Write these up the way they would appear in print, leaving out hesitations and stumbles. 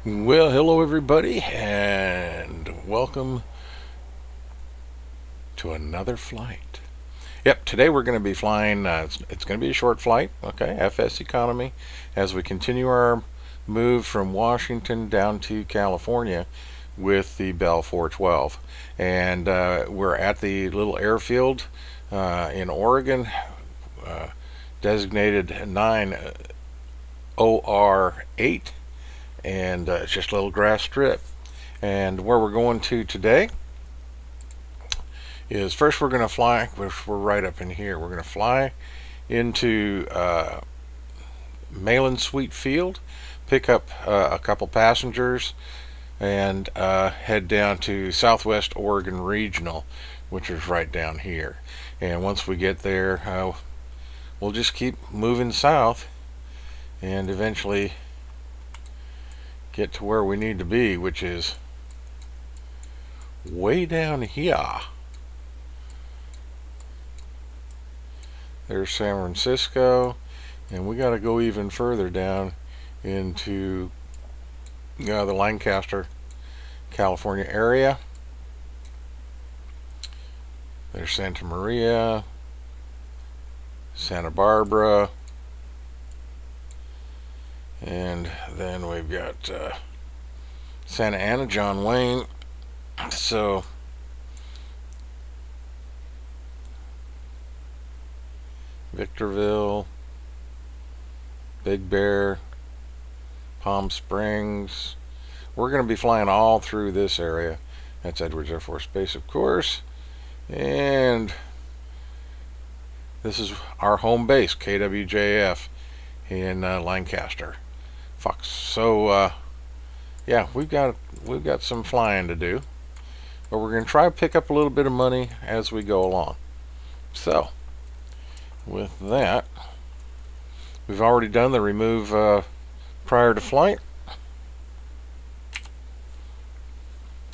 Well, hello everybody, and welcome to another flight. Yep, today we're going to be flying, it's going to be a short flight, okay, FS economy, as we continue our move from Washington down to California with the Bell 412. And we're at the little airfield in Oregon, uh, designated 9 OR8, and it's just a little grass strip. And where we're going to today is first we're going to fly, which we're right up in here. We're going to fly into Malin Sweet Field, pick up a couple passengers, and head down to Southwest Oregon Regional, which is right down here. And once we get there, we'll just keep moving south and eventually get to where we need to be, which is way down here. There's San Francisco, and we got to go even further down into the Lancaster, California area. There's Santa Maria, Santa Barbara, and then we've got Santa Ana, John Wayne. So Victorville, Big Bear, Palm Springs. We're going to be flying all through this area. That's Edwards Air Force Base, of course. And this is our home base, KWJF, in Lancaster. Fox. So yeah, we've got some flying to do, but we're going to try to pick up a little bit of money as we go along. So with that, we've already done the remove prior to flight,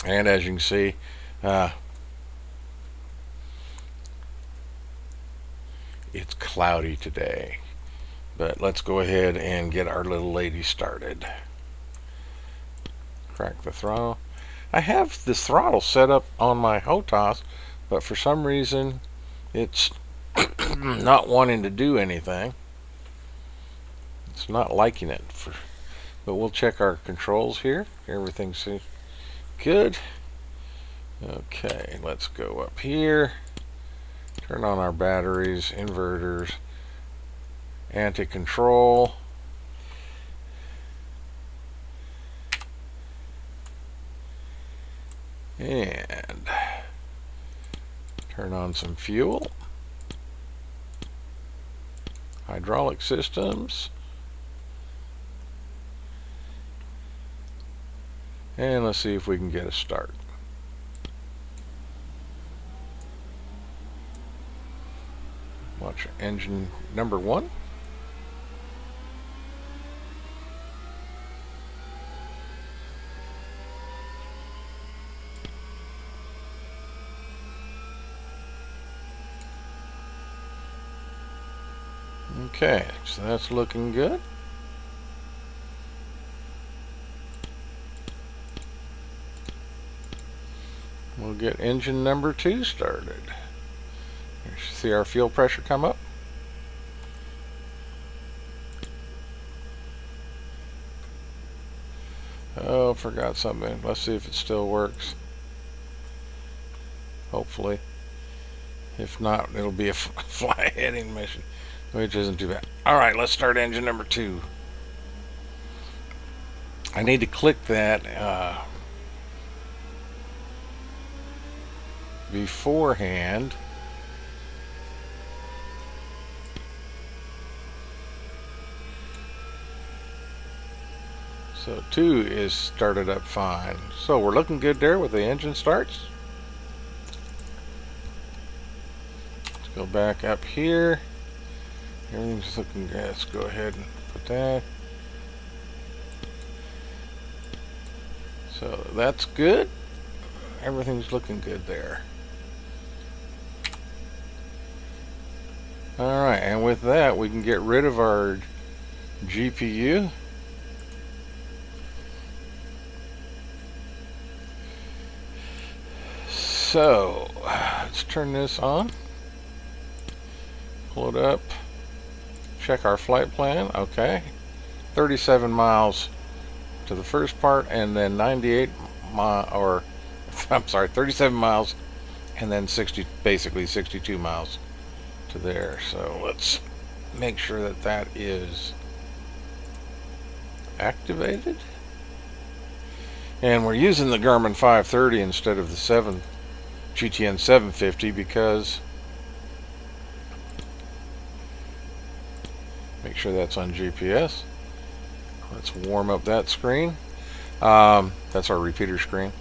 and as you can see, it's cloudy today, but let's go ahead and get our little lady started. Crack the throttle. I have this throttle set up on my HOTAS, but for some reason it's not wanting to do anything. It's not liking it. But we'll check our controls here. Everything seems good. Okay, let's go up here. Turn on our batteries, inverters, anti-control. And turn on some fuel. Hydraulic systems. And let's see if we can get a start. Watch engine number 1. Okay, so that's looking good. We'll get engine number 2 started. See our fuel pressure come up. Oh, forgot something. Let's see if it still works. Hopefully. If not, it'll be a fly heading mission, which isn't too bad. Alright, let's start engine number 2. I need to click that beforehand. So 2 is started up fine. So we're looking good there with the engine starts. Let's go back up here. Everything's looking good. Let's go ahead and put that. So that's good. Everything's looking good there. Alright, and with that we can get rid of our GPU So let's turn this on, pull it up, check our flight plan. Okay, 37 miles to the first part, and then 98 or I'm sorry, 37 miles, and then basically 62 miles to there. So let's make sure that that is activated. And we're using the Garmin 530 instead of the GTN 750 because, make sure that's on GPS. Let's warm up that screen. That's our repeater screen.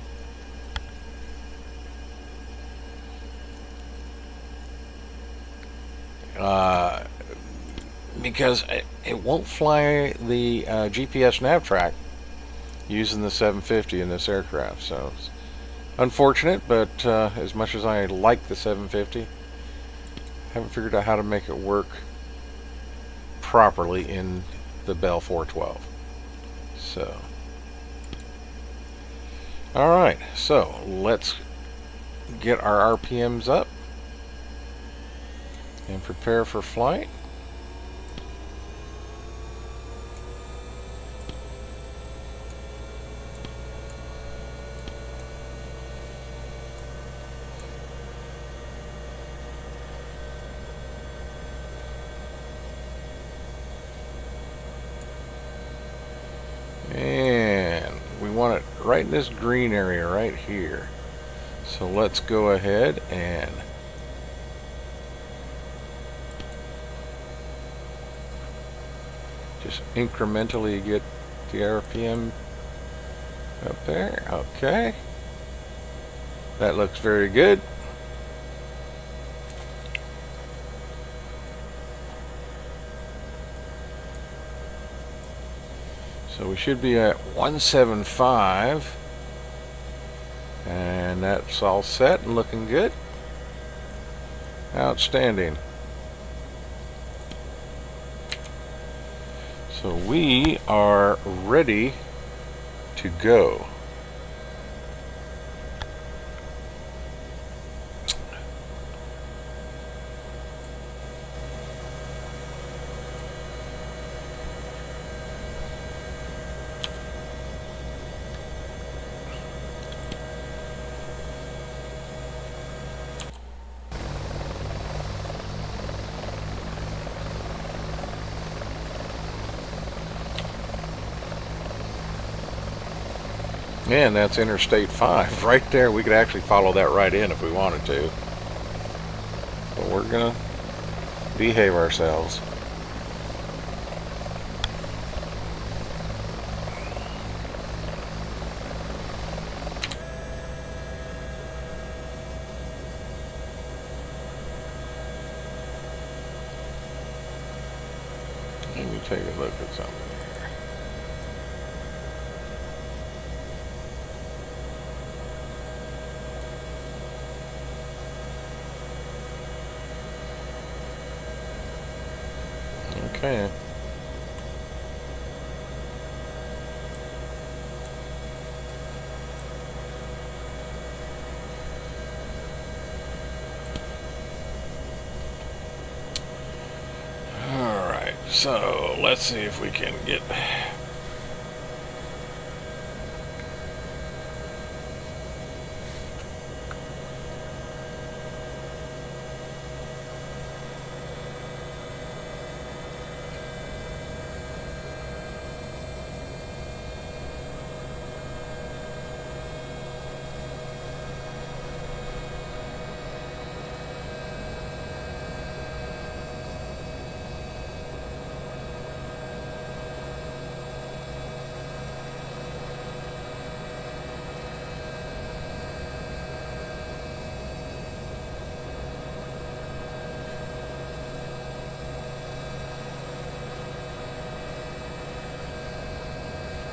Because it won't fly the GPS nav track using the 750 in this aircraft. So it's unfortunate, but as much as I like the 750, I haven't figured out how to make it work properly in the Bell412. So, alright, so let's get our RPMs up and prepare for flight. And we want it right in this green area right here. So let's go ahead and just incrementally get the RPM up there. Okay. That looks very good. So we should be at 175, and that's all set and looking good. Outstanding. So we are ready to go. Man, that's Interstate 5 right there. We could actually follow that right in if we wanted to. But we're going to behave ourselves. Let me take a look at something here. Okay. All right. So let's see if we can get.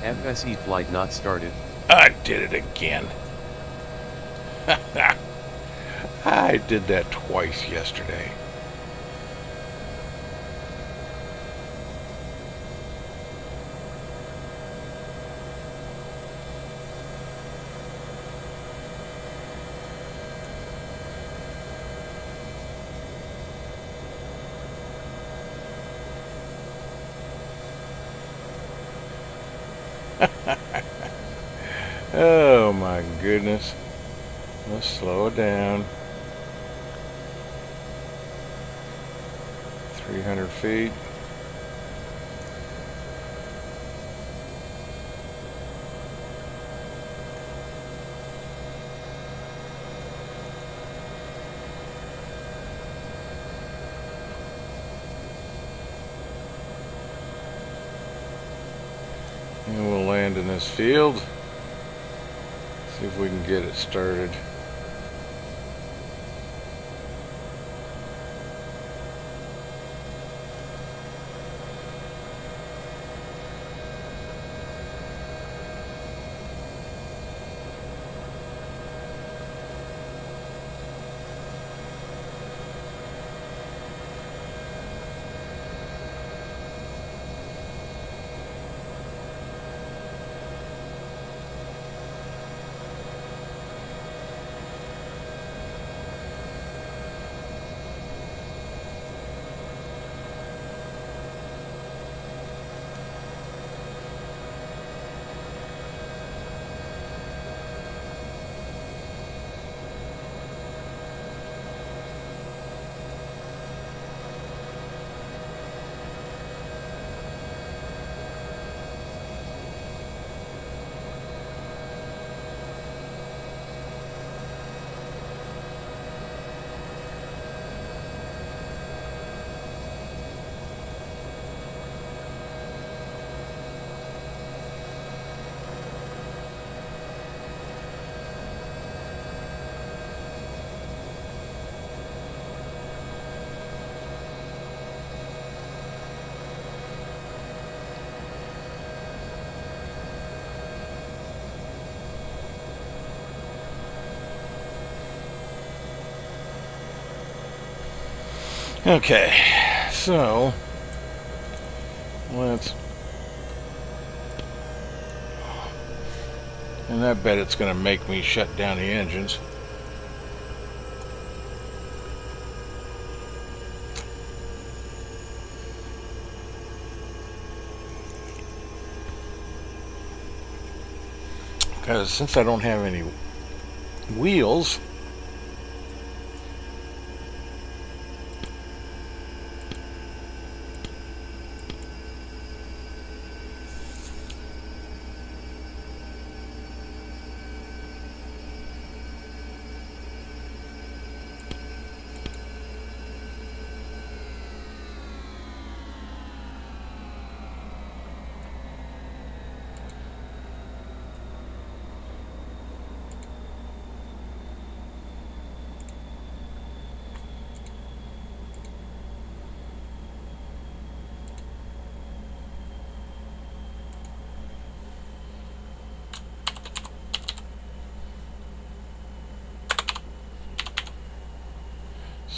FSE flight not started. I did it again. I did that twice yesterday. Oh my goodness. Let's slow it down. 300 feet. And we'll land in this field. See if we can get it started. Okay, so let's, and I bet it's going to make me shut down the engines. Because since I don't have any wheels,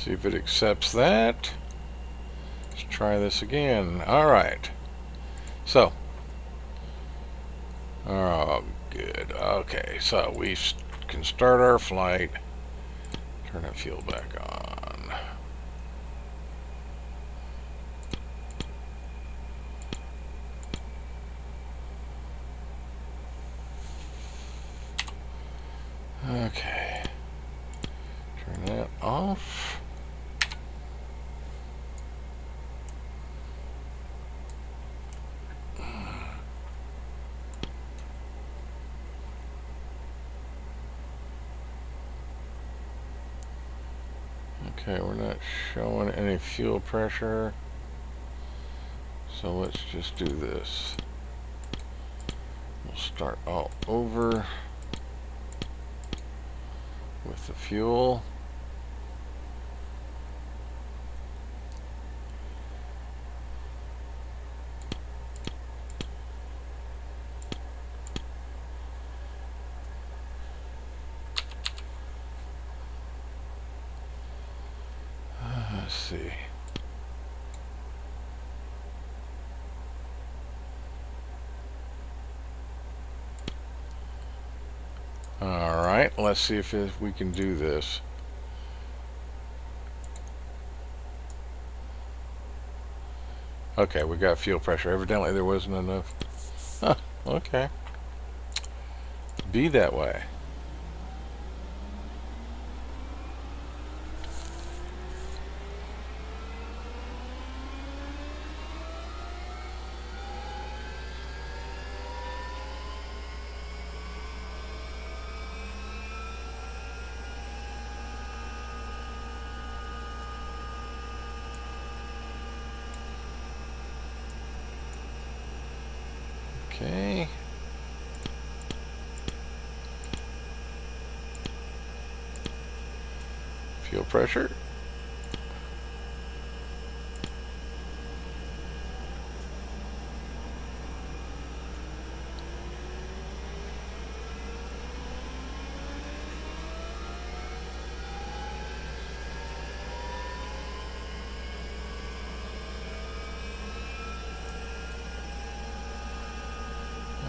see if it accepts that. Let's try this again. Alright. So. Oh, good. Okay, so we can start our flight. Turn that fuel back on. Okay. Turn that off. Okay, we're not showing any fuel pressure. So let's just do this. We'll start all over with the fuel. Let's see. Alright, let's see if we can do this. Okay, we got fuel pressure. Evidently there wasn't enough. Huh, Okay. Be that way. Okay. Fuel pressure.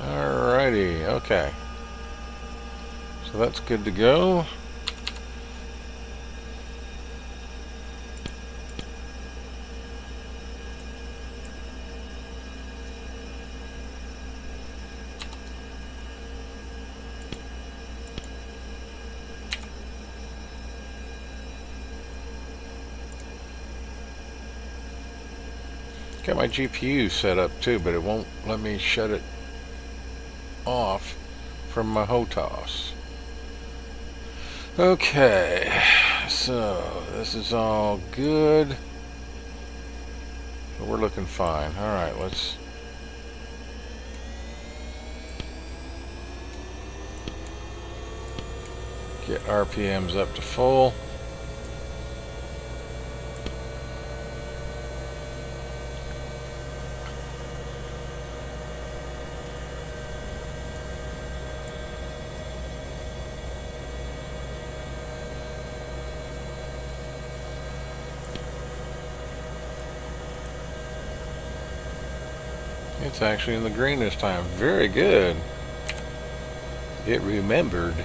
Alrighty, okay. So that's good to go. Got my GPU set up too, but it won't let me shut it off from my HOTAS. Okay, so this is all good. We're looking fine. Alright, let's get RPMs up to full. It's actually in the green this time. Very good. It remembered.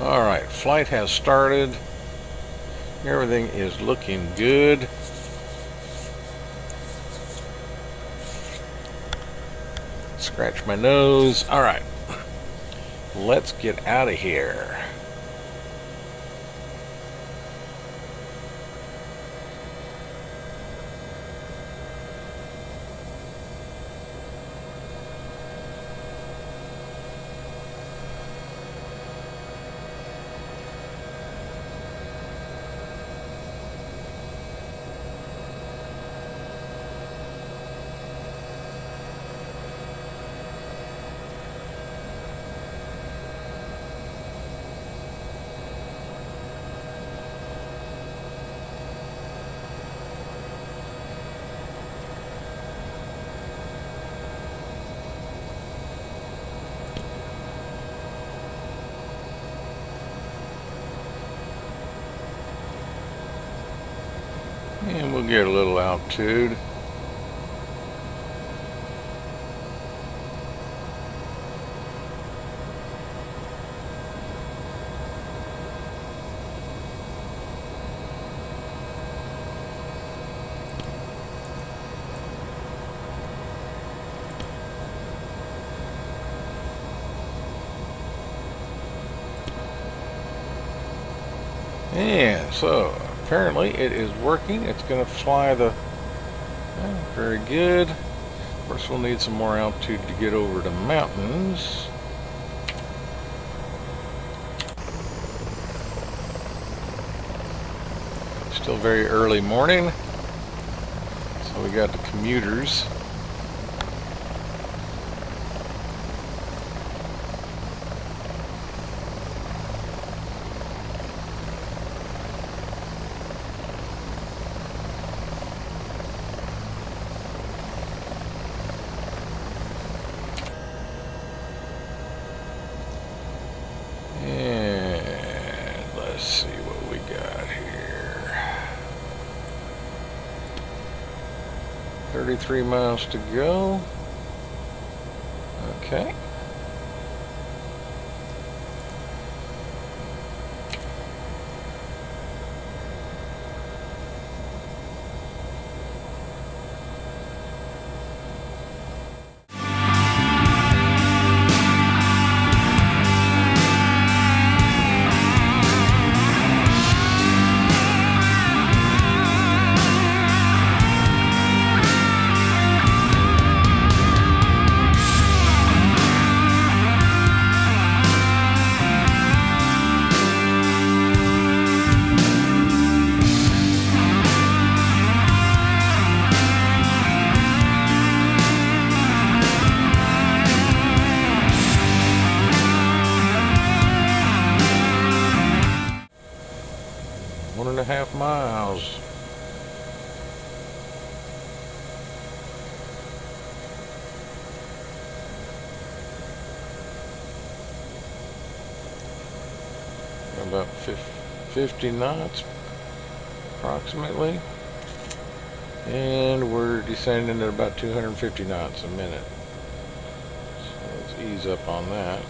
Alright, flight has started. Everything is looking good. Scratch my nose. Alright. Let's get out of here. And we'll get a little altitude. And so apparently it is working. It's going to fly the very good. Of course, we'll need some more altitude to get over the mountains. Still very early morning, so we got the commuters. And let's see what we got here. 33 miles to go. Okay. about 50 knots approximately, and we're descending at about 250 knots a minute. So let's ease up on that.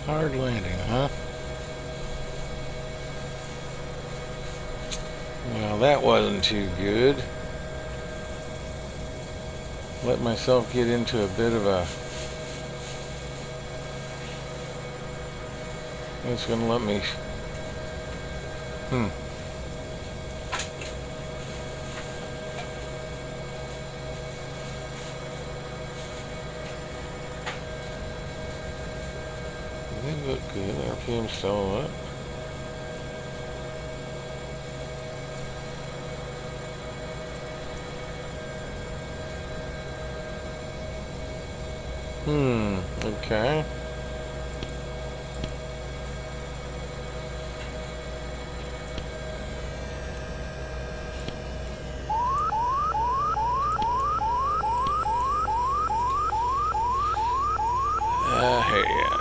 Hard landing, huh? Well, that wasn't too good. Let myself get into a bit of a... It's gonna let me... They look good. RPM still up. Okay. Hey, yeah.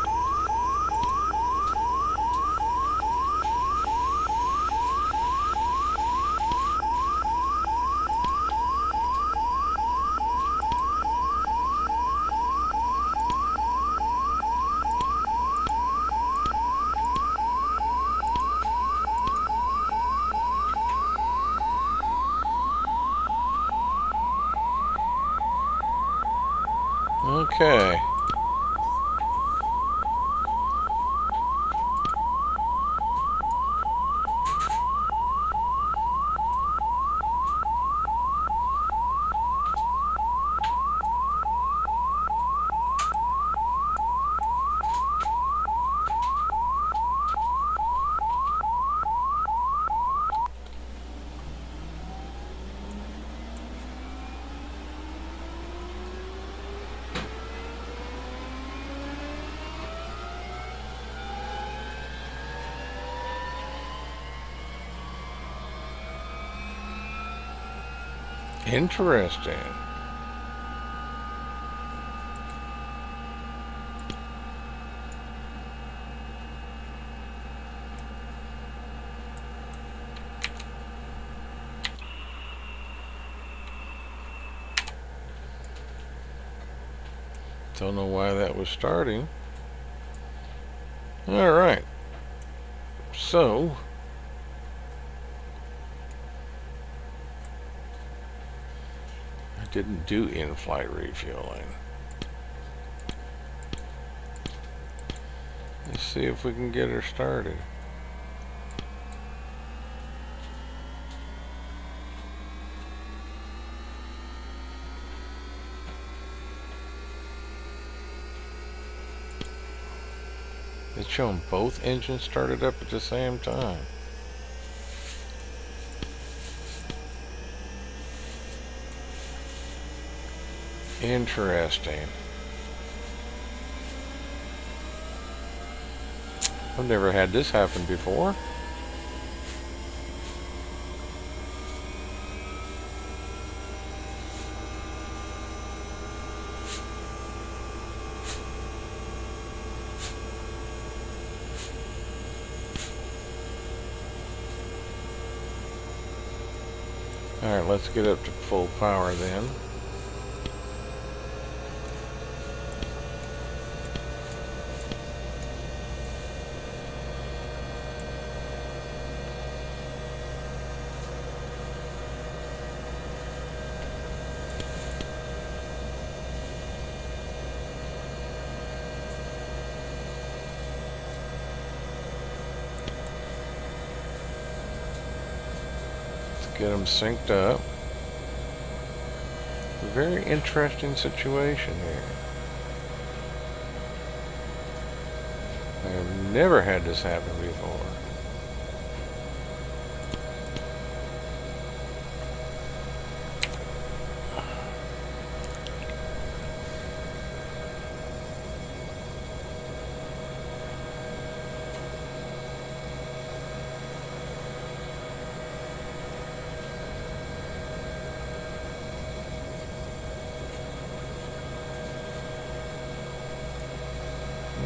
Okay. Interesting. Don't know why that was starting. All right. So, I didn't do in-flight refueling. Let's see if we can get her started. It's showing both engines started up at the same time. Interesting. I've never had this happen before. Alright, let's get up to full power then. Get them synced up. A very interesting situation here. I have never had this happen before.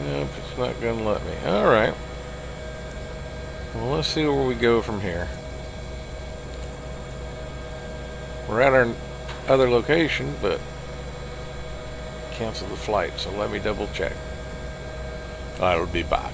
Nope, it's not going to let me. Alright. Well, let's see where we go from here. We're at our other location, but cancel the flight, so let me double check. I'll be back.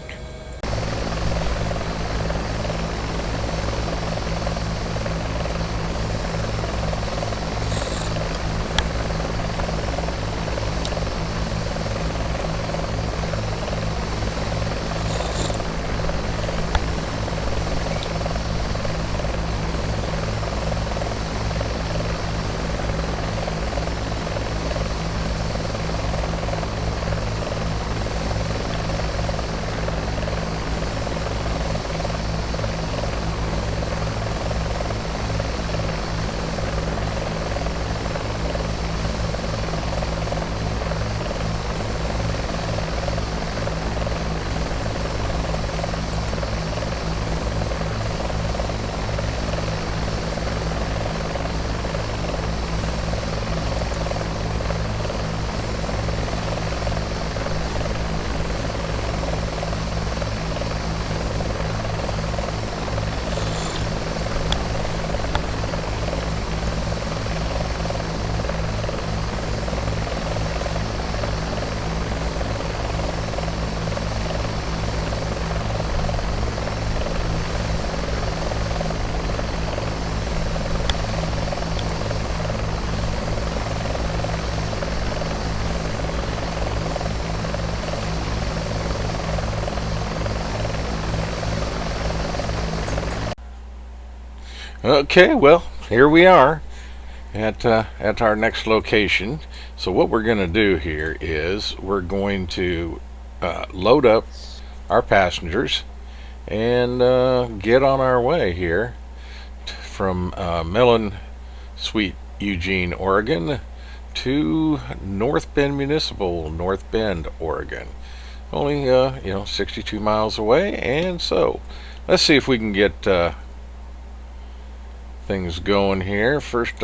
Okay, well, here we are at our next location. So what we're going to do here is we're going to load up our passengers and get on our way here from Mellon Suite, Eugene, Oregon to North Bend Municipal, North Bend, Oregon. Only 62 miles away, and so let's see if we can get things going here. First,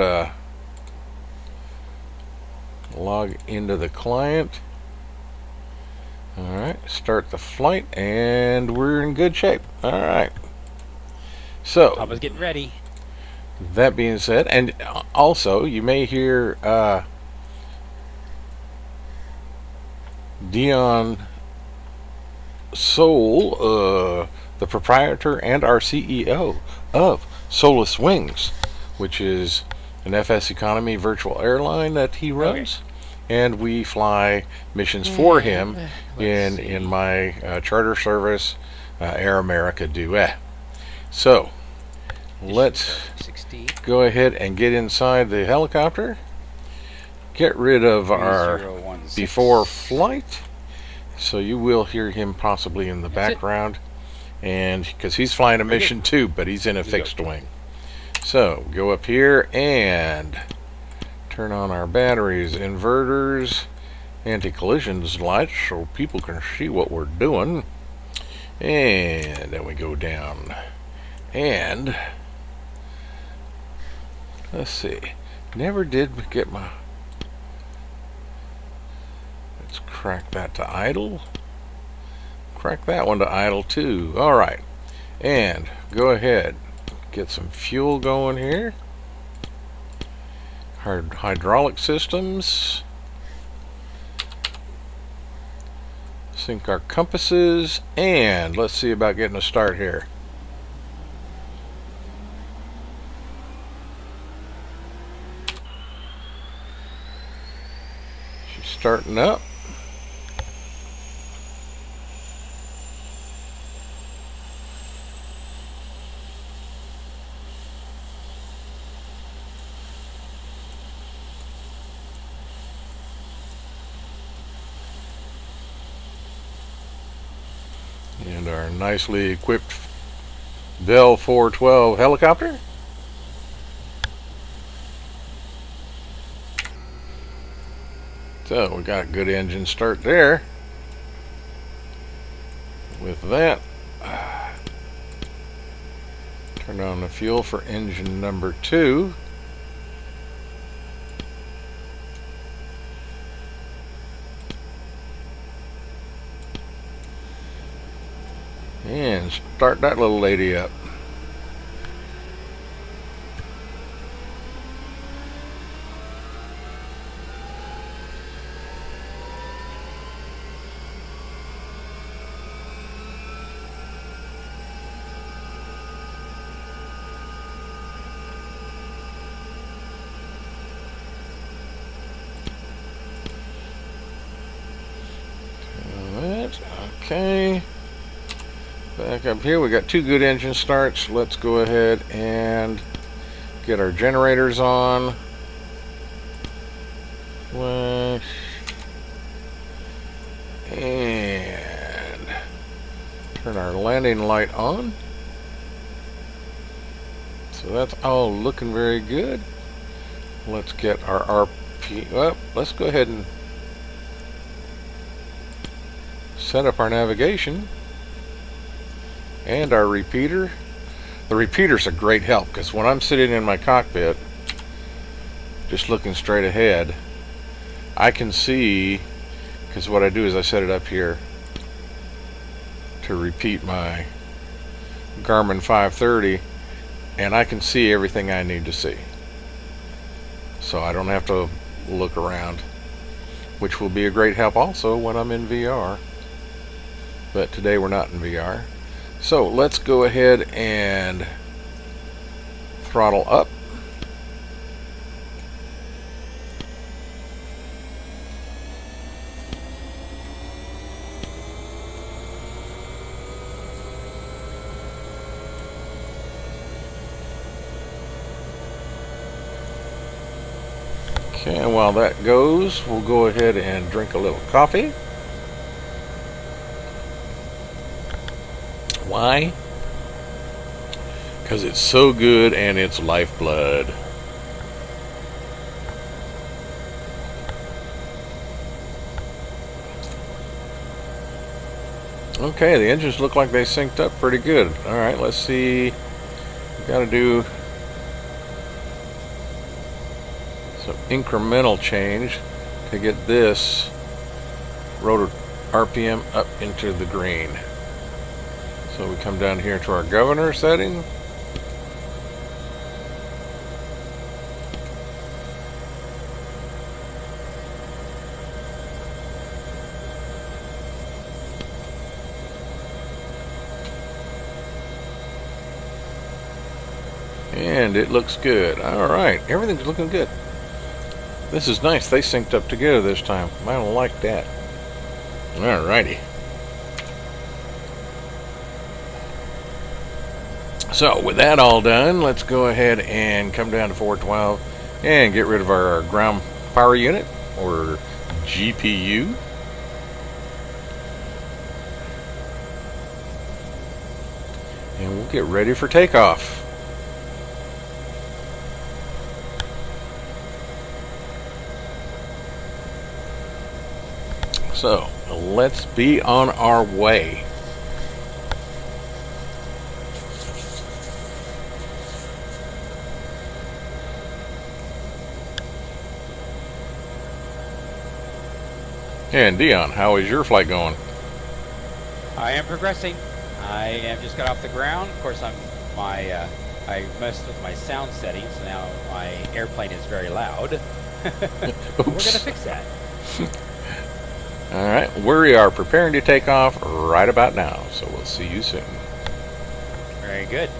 log into the client. Alright, start the flight, and we're in good shape. Alright. So, I was getting ready. That being said, and also, you may hear Dion Soul, the proprietor and our CEO of Solus Wings, which is an FS economy virtual airline that he runs. Okay. And we fly missions for him in my charter service, Air America Duet. So, let's go ahead and get inside the helicopter, get rid of our before flight, so you will hear him possibly in the background, and because he's flying a mission too, but he's in a fixed wing. So go up here and turn on our batteries, inverters, anti-collision lights so people can see what we're doing, and then we go down and let's see, never did get my, let's crack that to idle, crack that one to idle too. Alright, and go ahead, get some fuel going here. hydraulic systems. Sync our compasses, and let's see about getting a start here. She's starting up. And our nicely equipped Bell412 helicopter. So we got a good engine start there. With that, turn on the fuel for engine number 2. And start that little lady up. Okay. Back up here, we got 2 good engine starts. Let's go ahead and get our generators on. And turn our landing light on. So that's all looking very good. Let's get our RP. Well, let's go ahead and set up our navigation and our repeater. The repeater's a great help because when I'm sitting in my cockpit just looking straight ahead, I can see, because what I do is I set it up here to repeat my Garmin 530, and I can see everything I need to see, so I don't have to look around, which will be a great help also when I'm in VR. But today we're not in VR. So let's go ahead and throttle up. Okay, and while that goes, we'll go ahead and drink a little coffee. Why? Because it's so good and it's lifeblood. Okay, the engines look like they synced up pretty good. Alright, let's see. We've got to do some incremental change to get this rotor RPM up into the green. So we come down here to our governor setting. And it looks good. Alright, everything's looking good. This is nice. They synced up together this time. I don't like that. Alrighty. So with that all done, let's go ahead and come down to 412 and get rid of our ground power unit, or GPU. And we'll get ready for takeoff. So let's be on our way. And Dion, how is your flight going? I am progressing. I have just got off the ground. Of course, my I messed with my sound settings, so now my airplane is very loud. We're gonna Oops. fix that. All right, we are preparing to take off right about now, so we'll see you soon. Very good.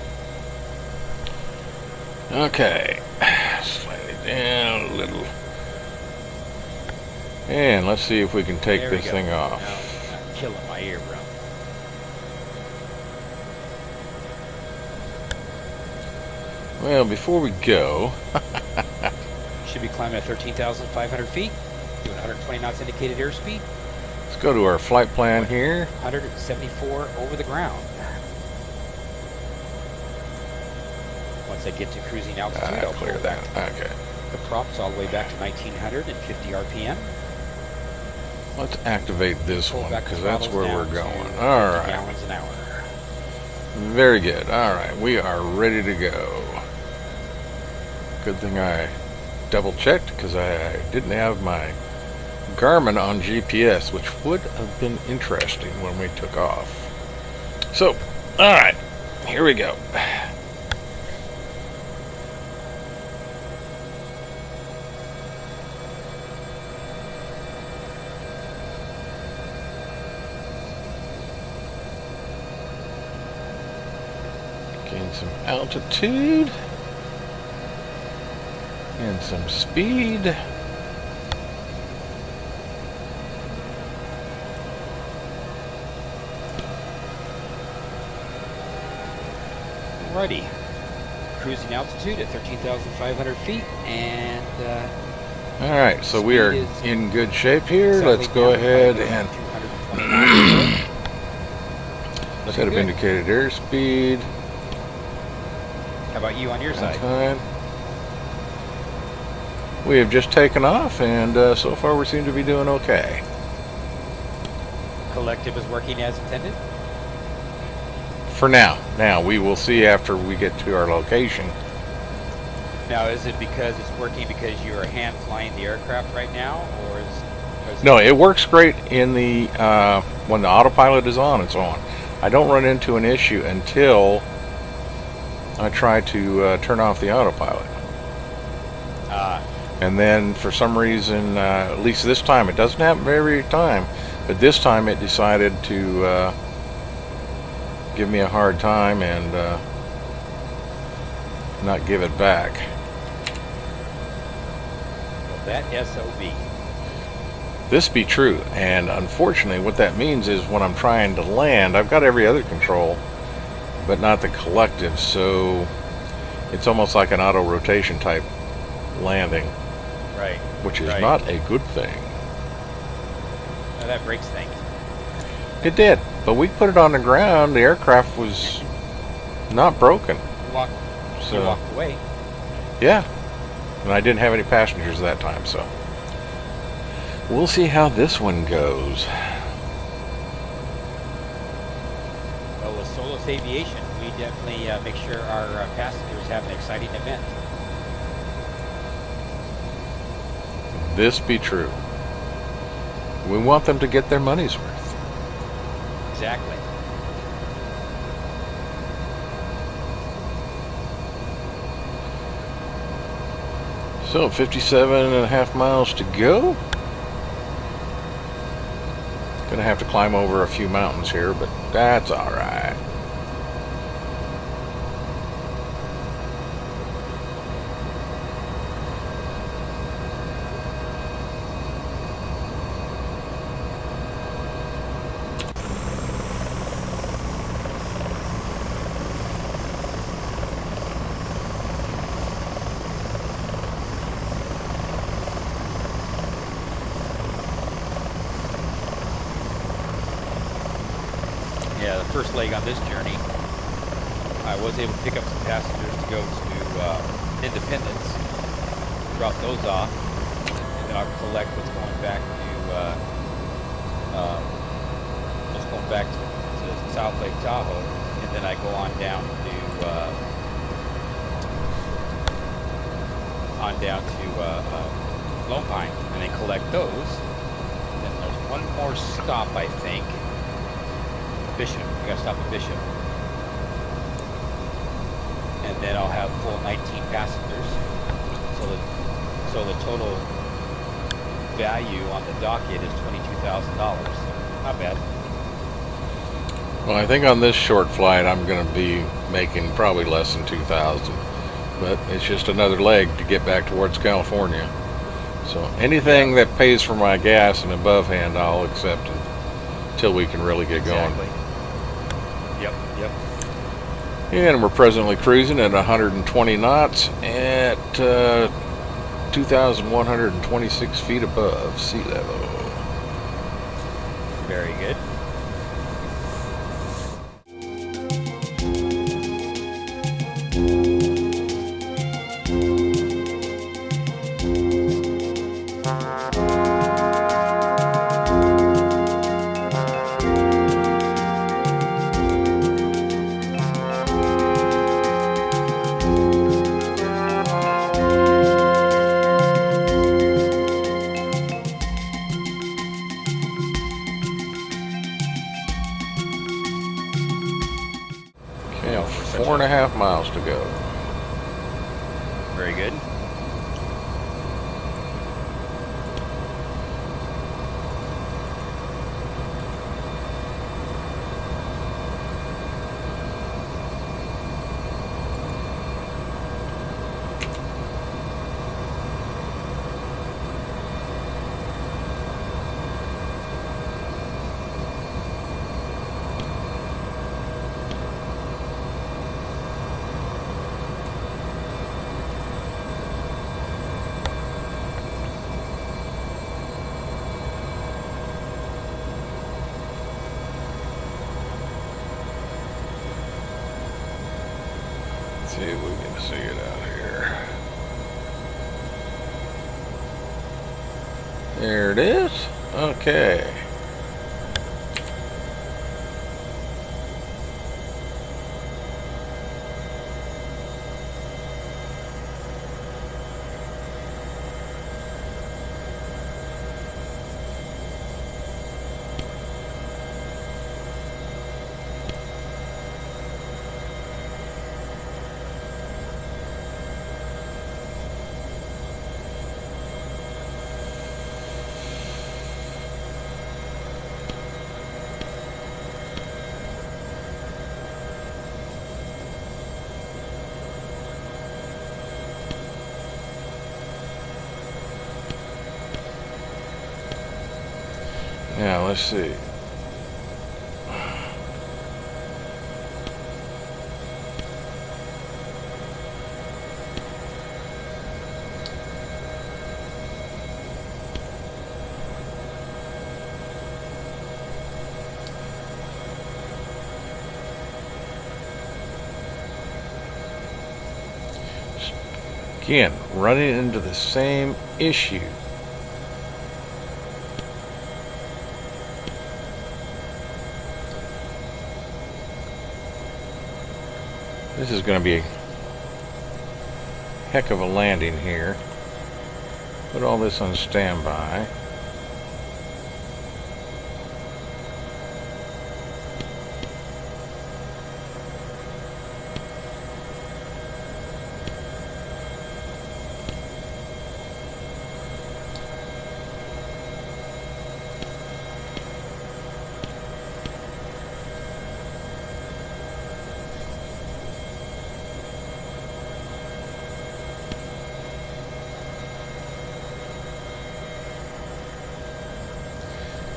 Okay, slightly down a little. And let's see if we can take There we this go. thing off. Now, I'm killing my eardrum. Well, before we go, Should be climbing at 13,500 feet, doing 120 knots indicated airspeed, let's go to our flight plan here. 174 over the ground. Once I get to cruising altitude, I'll Clear pull that. back Okay. the props all the way back to 1950 RPM. Let's activate this Pull one back the because that's throttles where we're down going. to All 50 right. gallons an hour. Very good. All right, we are ready to go. Good thing I double checked because I didn't have my Garmin on GPS, which would have been interesting when we took off. So, all right, here we go. Gain some altitude and some speed. Alrighty. Cruising altitude at 13,500 feet, and All right, so we are Speed is in good shape here. slightly Let's go down by ahead about and 220 knots. Looking set of good. indicated airspeed. How about you on your side? Time. We have just taken off, and so far we seem to be doing okay. Collective is working as intended? For now. Now, we will see after we get to our location. Now, is it because it's working because you are hand flying the aircraft right now, or is No, it works great in the when the autopilot is on, it's on. I don't run into an issue until I try to turn off the autopilot. And then for some reason, at least this time, it doesn't happen every time, but this time it decided to give me a hard time and not give it back. well, that SOB? This be true, and unfortunately what that means is when I'm trying to land, I've got every other control, but not the collective, so it's almost like an auto rotation type landing, Right. which is Right. not a good thing. Now, that breaks things. It did, but we put it on the ground. The aircraft was not broken. You walked So away. yeah, and I didn't have any passengers that time, so we'll see how this one goes. Well, with Solos Aviation, we definitely make sure our passengers have an exciting event. This be true. We want them to get their money's worth. Exactly. So 57.5 miles to go. Gonna have to climb over a few mountains here, but that's all right. Yeah, the first leg on this journey, I was able to pick up some passengers to go to Independence, drop those off, and then I'll collect what's going back to South Lake Tahoe, and then I go on down to Lone Pine, and then collect those. Then there's one more stop, I think. Bishop. We gotta stop at Bishop. And then I'll have full 19 passengers. So the total value on the docket is $22,000. Not bad. Well, I think on this short flight I'm going to be making probably less than 2,000, but it's just another leg to get back towards California. So anything that pays for my gas and above hand, I'll accept until we can really get going. Yep. And we're presently cruising at 120 knots at 2,126 feet above sea level. Very good. Okay, 4.5 miles to go. Very good. See if we can see it out here. There it is. Okay. Now let's see. Again, running into the same issue. This is going to be a heck of a landing here. Put all this on standby.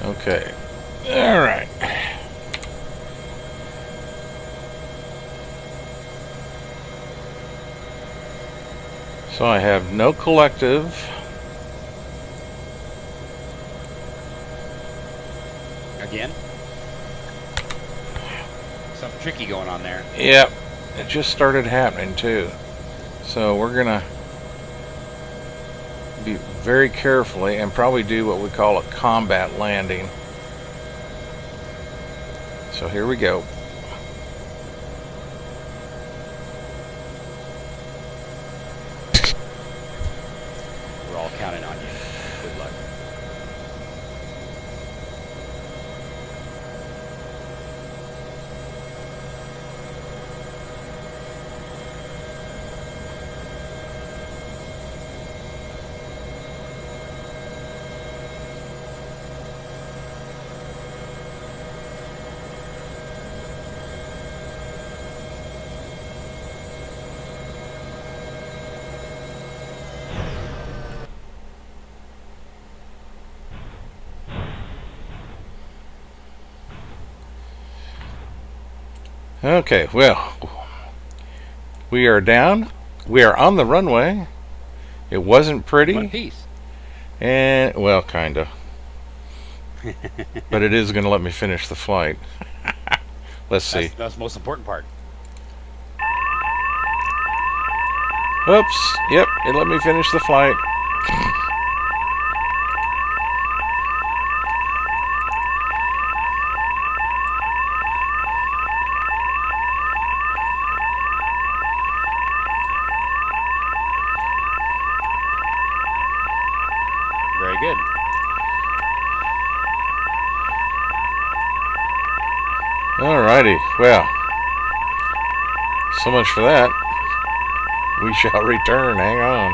Okay. All right. So I have no collective. Again? Something tricky going on there. Yep. It just started happening too. So we're gonna be very carefully and probably do what we call a combat landing. So here we go. We're all counting on you. Good luck. Okay, well, we are down. We are on the runway. It wasn't In one pretty, piece. and well, kinda. But it is going to let me finish the flight. Let's see. That's the most important part. Oops. Yep, it let me finish the flight. Very good. Alrighty. Well, so much for that. We shall return. Hang on.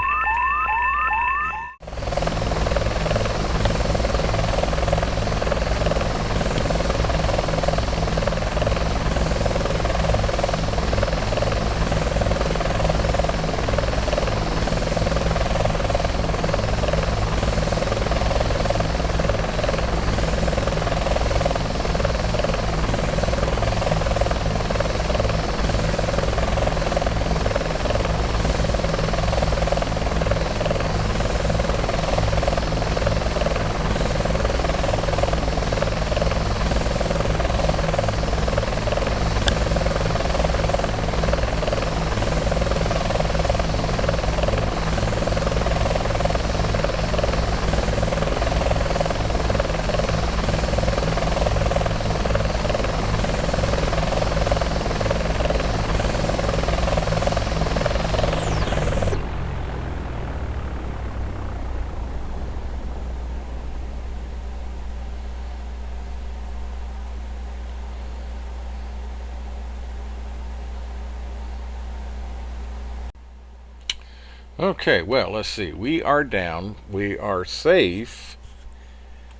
Okay, well, let's see. We are down. We are safe.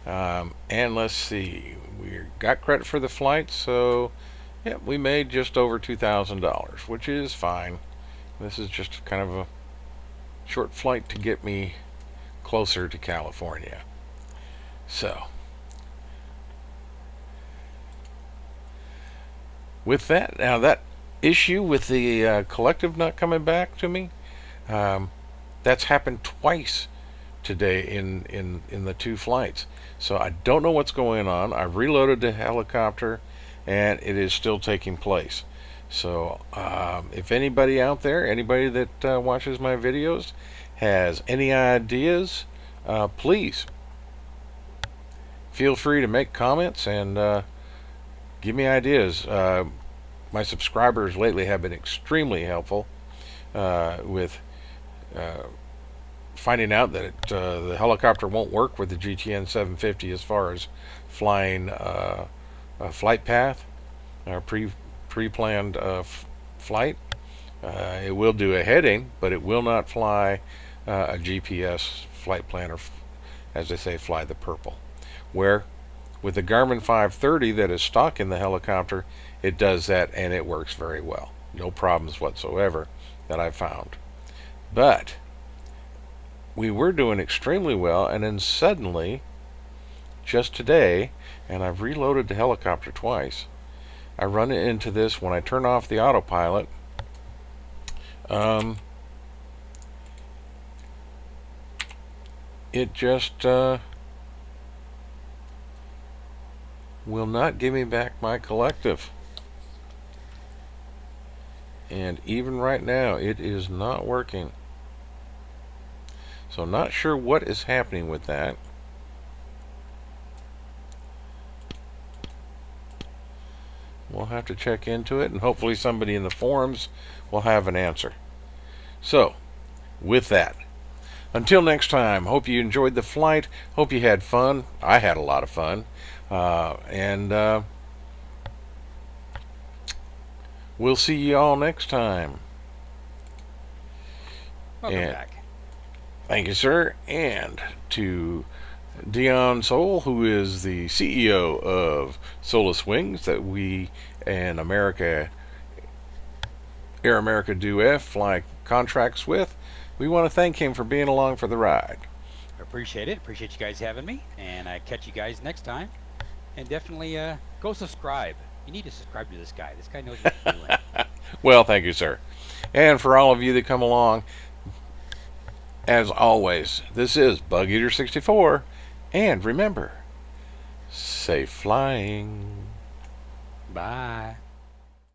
And let's see. We got credit for the flight, so yeah, we made just over $2,000, which is fine. This is just kind of a short flight to get me closer to California. So, with that, now that issue with the collective not coming back to me, that's happened twice today in the two flights. So I don't know what's going on. I've reloaded the helicopter, and it is still taking place. So if anybody out there, anybody that watches my videos, has any ideas, please feel free to make comments and give me ideas. My subscribers lately have been extremely helpful with finding out that the helicopter won't work with the GTN 750 as far as flying a flight path, or pre-planned flight. It will do a heading, but it will not fly a GPS flight plan, or as they say, fly the purple. Where with the Garmin 530 that is stock in the helicopter, it does that, and it works very well. No problems whatsoever that I found. But we were doing extremely well, and then suddenly, just today, and I've reloaded the helicopter twice, I run into this when I turn off the autopilot. It just will not give me back my collective. And even right now, it is not working. So not sure what is happening with that. We'll have to check into it, and hopefully somebody in the forums will have an answer. So, with that, until next time, hope you enjoyed the flight. Hope you had fun. I had a lot of fun. And we'll see you all next time. Welcome And back. thank you, sir. And to Dion Soul, who is the CEO of Solus Wings, that we and Air America do fly contracts with. We want to thank him for being along for the ride. Appreciate it. Appreciate you guys having me. And I catch you guys next time. And definitely go subscribe. You need to subscribe to this guy. This guy knows what he's doing. Well, thank you, sir. And for all of you that come along, as always, this is Bug Eater 64. And remember, safe flying. Bye.